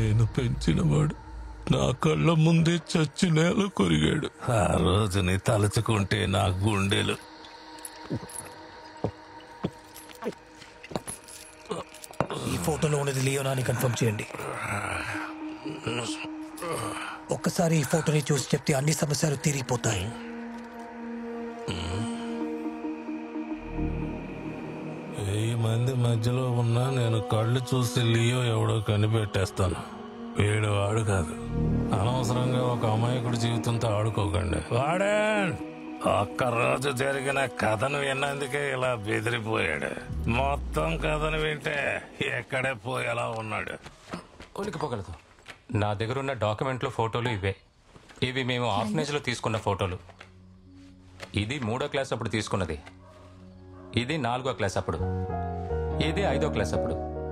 నేను పెంచినవాడు నా కళ్ళ ముందే చచ్చి నేల కొరిగాడు. ఆ రోజుని తలుచుకుంటే నా గుండెలు ఈ ఫోటోలో ఉన్నది లియోనా అని కన్ఫర్మ్ చేయండి. ఒక్కసారి ఈ ఫోటోని చూసి చెప్తే అన్ని సమస్యలు తీరిపోతాయి. వెయ్యి మంది మధ్యలో ఉన్నా నేను కళ్ళు చూసి లియో ఎవడో కనిపెట్టేస్తాను. వీడు వాడు కాదు. అనవసరంగా ఒక అమాయకుడి జీవితంతో ఆడుకోకండి. వాడే ఒక్కరోజు జరిగిన కథను విన్నందుకే ఇలా బెదిరిపోయాడు. మొత్తం కథను వింటే ఎక్కడే పోయేలా ఉన్నాడు. ఉనికిపోగలదు. నా దగ్గర ఉన్న డాక్యుమెంట్లు ఫోటోలు ఇవే. ఇవి మేము ఆర్ఫనేజ్లో తీసుకున్న ఫోటోలు. ఇది 3వ క్లాస్ అప్పుడు తీసుకున్నది. ఇది 4వ క్లాస్ అప్పుడు. ఇది 5వ క్లాస్ అప్పుడు.